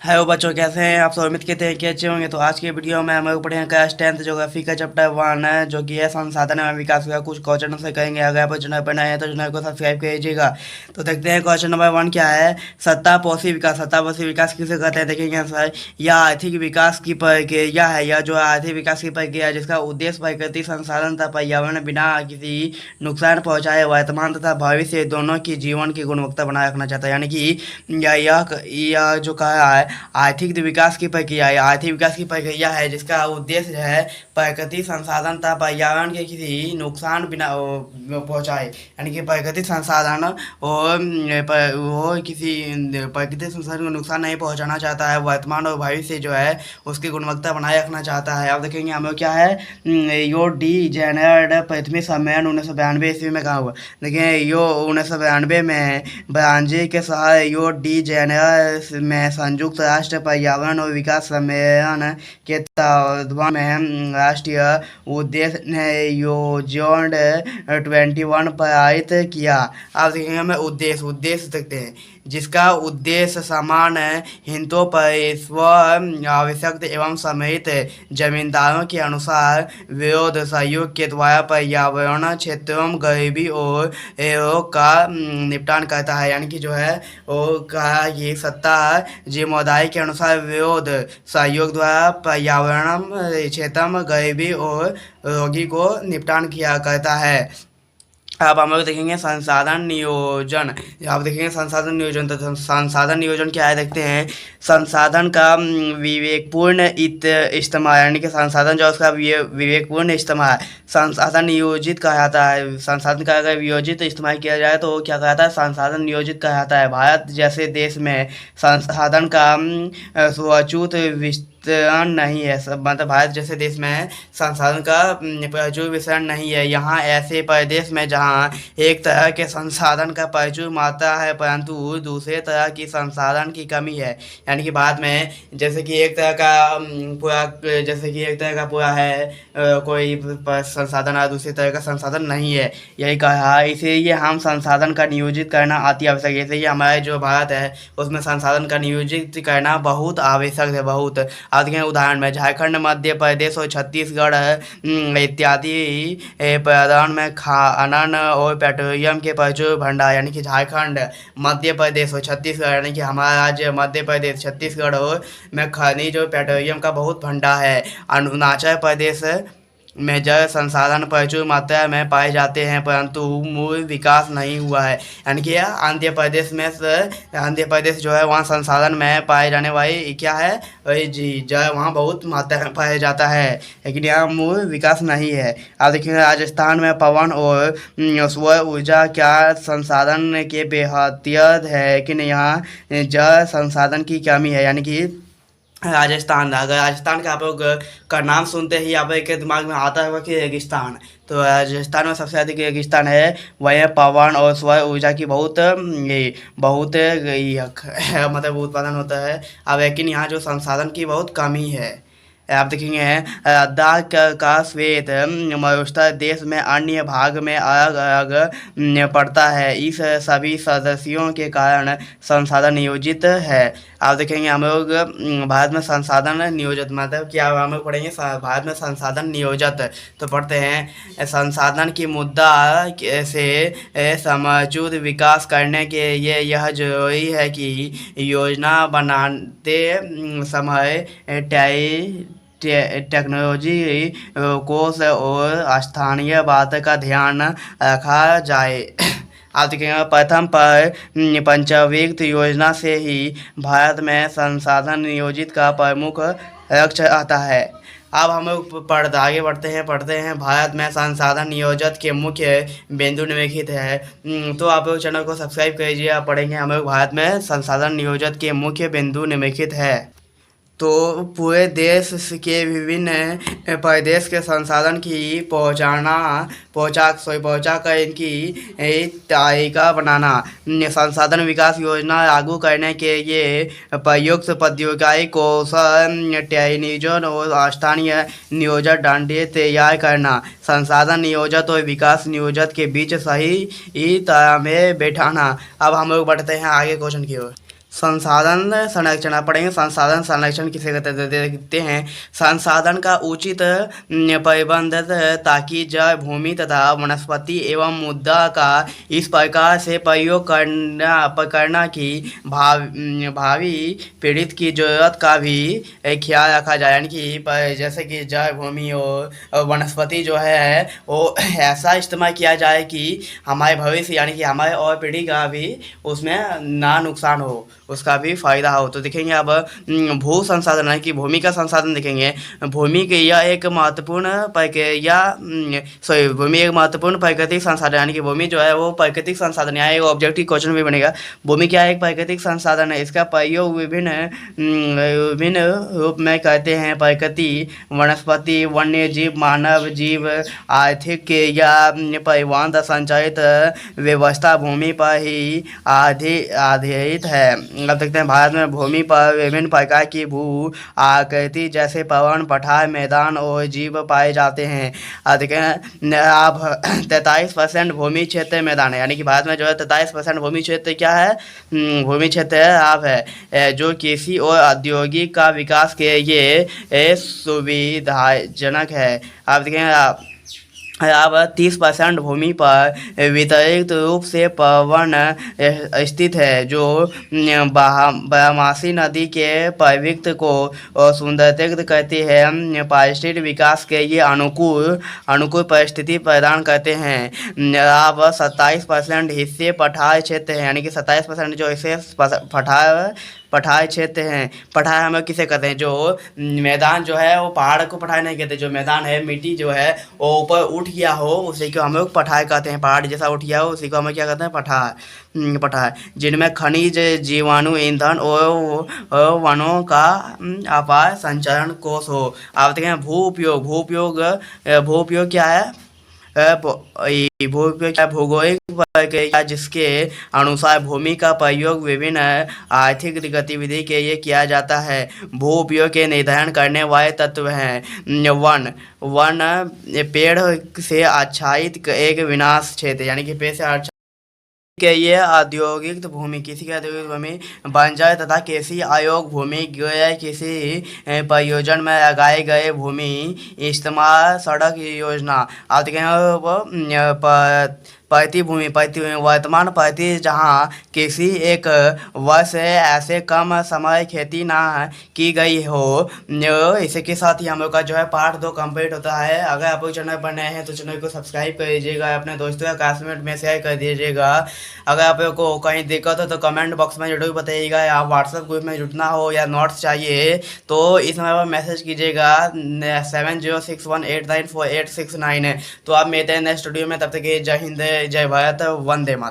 Hello बच्चों, कैसे हैं आप सब? उम्मीद करते हैं कि अच्छे होंगे। तो आज की वीडियो में हम लोग पढ़ेंगे क्लास 10th ज्योग्राफी का चैप्टर 1 है, जो कि है संसाधन एवं विकास का। कुछ क्वेश्चन से करेंगे। अगर आप चैनल पर नए हैं तो चैनल को सब्सक्राइब कीजिएगा। तो देखते हैं क्वेश्चन नंबर 1 क्या है। सत्तापोषी विकास। सत्तापोषी विकास किसे कहते हैं? देखेंगे आंसर। यह आर्थिक विकास की प्रक्रिया है। यह जो आर्थिक विकास की प्रक्रिया है, जिसका उद्देश्य प्राकृतिक संसाधन तथा पर्यावरण बिना किसी नुकसान पहुंचाए वर्तमान तथा भविष्य दोनों की जीवन की गुणवत्ता बनाए रखना चाहता है। यानी कि यह जो कहा है आर्थिक विकास की प्रक्रिया है। आर्थिक विकास की प्रक्रिया है जिसका उद्देश्य है प्राकृतिक संसाधन तथा पर्यावरण के किसी नुकसान बिना पहुंचाए। यानी कि प्राकृतिक संसाधन वो किसी प्राकृतिक संसाधन को नुकसान नहीं पहुंचाना चाहता है। वर्तमान और भविष्य जो है उसकी गुणवत्ता बनाए रखना चाहता है। अब देखेंगे हमें क्या है। यो डी जेनेड प्राथमिक सम्मेलन 1992 ईस्वी में कहा हुआ। देखिए यो 1992 में ब्राजील के शहर यो डी जेनेरो में संयुक्त राष्ट्र पर्यावरण और विकास सम्मेलन के तत्वावधान में राष्ट्रीय उद्देश्य ने योजना 21 पारित किया। आप देखेंगे हमें उद्देश्य उद्देश्य देखते हैं, जिसका उद्देश्य समान हितों पर स्व आवश्यक एवं सम्मिलित जमींदारों के अनुसार विरोध सहयोग के द्वारा पर्यावरण क्षेत्रों में गरीबी और रोग का निपटान करता है। यानी कि जो है वो कहा कि सत्ता जिम्मेदारी के अनुसार विरोध सहयोग द्वारा पर्यावरण क्षेत्र में गरीबी और रोगी को निपटान किया करता है। अब हम लोग देखेंगे संसाधन नियोजन। आप देखेंगे संसाधन नियोजन। तो संसाधन नियोजन क्या है देखते हैं। संसाधन का विवेकपूर्ण इस्तेमाल। यानी कि संसाधन जो उसका विवेकपूर्ण इस्तेमाल संसाधन नियोजित कहा जाता है। संसाधन का अगर वियोजित इस्तेमाल किया जाए तो क्या कहता है? संसाधन नियोजित कहा जाता है। भारत जैसे देश में संसाधन का स्वच्छूत वितरण नहीं है। मतलब भारत जैसे देश में संसाधन का प्रचुर वितरण नहीं है। यहाँ ऐसे प्रदेश में जहाँ एक तरह के संसाधन का प्रचुर मात्रा है परंतु दूसरे तरह की संसाधन की कमी है। यानी कि भारत में जैसे कि एक तरह का पूरा है कोई संसाधन और दूसरी तरह का संसाधन नहीं है, यही कहा। इसीलिए हम संसाधन का नियोजित करना अति आवश्यक है। इसलिए हमारे जो भारत है उसमें संसाधन का नियोजित करना बहुत आवश्यक है, बहुत। आगे उदाहरण में झारखंड, मध्य प्रदेश और छत्तीसगढ़ इत्यादि प्रधान में खनन और पेट्रोलियम के प्रचुर भंडार। यानी कि झारखंड, मध्य प्रदेश और छत्तीसगढ़, यानी कि हमारा राज्य मध्य प्रदेश, छत्तीसगढ़ और में खनिज और पेट्रोलियम का बहुत भंडार है। अरुणाचल प्रदेश में जल संसाधन प्रचुर मात्रा में पाए जाते हैं परंतु मूल विकास नहीं हुआ है। यानी कि आंध्र प्रदेश जो है वहाँ संसाधन में पाए जाने वाली क्या है, वही जी जल वहाँ बहुत मात्रा में पाया जाता है, लेकिन यहाँ मूल विकास नहीं है। आप देखिए राजस्थान में पवन और सौर ऊर्जा क्या संसाधन के बेहतियत है, लेकिन यहाँ जल संसाधन की कमी है। यानी कि राजस्थान, अगर राजस्थान का आप लोग का नाम सुनते ही आप के दिमाग में आता होगा कि रेगिस्तान। तो राजस्थान में सबसे अधिक रेगिस्तान है, वह पवन और सौर ऊर्जा की मतलब उत्पादन होता है। अब लेकिन यहाँ जो संसाधन की बहुत कमी है। आप देखेंगे लद्दाख का श्वेत मरुस्थल देश में अन्य भाग में अलग अलग पड़ता है। इस सभी सदस्यों के कारण संसाधन नियोजित है। आप देखेंगे हम लोग भारत में संसाधन नियोजित मतलब क्या हम लोग पढ़ेंगे भारत में संसाधन नियोजित। तो पढ़ते हैं संसाधन की मुद्दा से समझूत विकास करने के लिए यह जरूरी है कि योजना बनाते समय टेक्नोलॉजी कोष और स्थानीय बात का ध्यान रखा जाए। आप देखेंगे प्रथम पर पंचवर्षीय योजना से ही भारत में संसाधन नियोजित का प्रमुख लक्ष्य आता है। अब हम लोग आगे पढ़ते हैं भारत में संसाधन नियोजित के मुख्य बिंदु निम्नलिखित है। तो आप लोग चैनल को सब्सक्राइब कीजिए। आप पढ़ेंगे हम लोग भारत में संसाधन नियोजित के मुख्य बिंदु निम्नलिखित है। तो पूरे देश के विभिन्न प्रदेश के संसाधन की पहुँचा कर इनकी तालिका बनाना, संसाधन विकास योजना लागू करने के लिए प्रयुक्त प्रौद्योगिकी कौशल टेक्निजन और स्थानीय नियोजन ढांचे तैयार करना, संसाधन नियोजन और विकास नियोजन के बीच सही तरह में बैठाना। अब हम लोग बढ़ते हैं आगे क्वेश्चन की ओर। संसाधन संरक्षण आप पढ़ेंगे। संसाधन संरक्षण किसे कहते हैं? देखते हैं। संसाधन का उचित प्रबंधन ताकि जल, भूमि तथा वनस्पति एवं मुद्रा का इस प्रकार से प्रयोग करना कि भावी पीड़ित की जरूरत का भी ख्याल रखा जाए। यानी कि जैसे कि जल, भूमि और वनस्पति जो है वो ऐसा इस्तेमाल किया जाए कि हमारे भविष्य यानी कि हमारे और पीढ़ी का भी उसमें ना नुकसान हो, उसका भी फायदा हो। तो देखेंगे अब भू संसाधन है कि भूमि का संसाधन देखेंगे। भूमि के यह एक महत्वपूर्ण भूमि एक महत्वपूर्ण प्राकृतिक संसाधन यानी कि भूमि जो है वो प्राकृतिक संसाधन है। एक ऑब्जेक्टिव क्वेश्चन भी बनेगा। भूमि क्या है? एक प्राकृतिक संसाधन है। इसका प्रयोग विभिन्न विभिन्न रूप में करते हैं। प्रकृति, वनस्पति, वन्य जीव, मानव जीव, आर्थिक या परिवहन तथा संचालित व्यवस्था भूमि पर ही आधारित है। अब देखते हैं भारत में भूमि पर विभिन्न प्रकार की भू आकृति जैसे पवन, पठार, मैदान और जीव पाए जाते हैं। अब देखें आप 43% भूमि क्षेत्र मैदान है। यानी कि भारत में जो है 43% भूमि क्षेत्र क्या है? भूमि क्षेत्र आप है जो कृषि और औद्योगिक का विकास के लिए सुविधाजनक है। आप देखें अब 30% भूमि पर वितरित रूप से पवन स्थित है जो बारामासी नदी के प्रवृत्त को सुंदरीकृत करती है। पारिस्थितिक विकास के लिए अनुकूल परिस्थिति प्रदान करते हैं। अब 27% हिस्से पठार क्षेत्र है। यानी कि 27% जो हिस्से पठार क्षेत्र हैं। पठार हम लोग किसे कहते हैं? जो मैदान जो है वो पहाड़ को पठार नहीं कहते। जो मैदान है, मिट्टी जो है वो ऊपर उठ गया हो उसी को हम लोग पठार कहते हैं। पहाड़ जैसा उठ गया हो उसी को हम लोग क्या कहते हैं? पठार। जिनमें खनिज, जीवाणु, ईंधन और वनों का अपार संचरण कोष हो। आप देखें भू उपयोग क्या है? भौगोलिक प्रक्रिया जिसके अनुसार भूमि का प्रयोग विभिन्न आर्थिक गतिविधि के लिए किया जाता है। भू उपयोग के निर्धारण करने वाले तत्व हैं वन पेड़ से आच्छादित एक विनाश क्षेत्र यानी कि पेड़ से के ये औद्योगिक भूमि किसी की औद्योगिक भूमि, बंजर तथा कृषि आयोग भूमि, गैर कृषि प्रयोजन में लगाए गए भूमि, इस्तेमाल सड़क योजना। आप देखें प्रतिभूमि वर्तमान प्रति जहाँ किसी एक वर्ष ऐसे कम समय खेती ना की गई हो। इसी के साथ ही हम लोग का जो है पार्ट 2 कंप्लीट होता है। अगर आप लोग चैनल पर नए हैं तो चैनल को सब्सक्राइब कर दीजिएगा, अपने दोस्तों या क्लासमेट में शेयर कर दीजिएगा। अगर आप लोग को कहीं दिक्कत हो तो कमेंट बॉक्स में जरूर बताइएगा, या व्हाट्सएप ग्रुप में जुड़ना हो या नोट्स चाहिए तो इस नंबर पर मैसेज कीजिएगा 7061894869। तो आप मिलते हैं नेक्स्ट वीडियो में। तब तक जय हिंद, जय भारत, वंदे मातरम।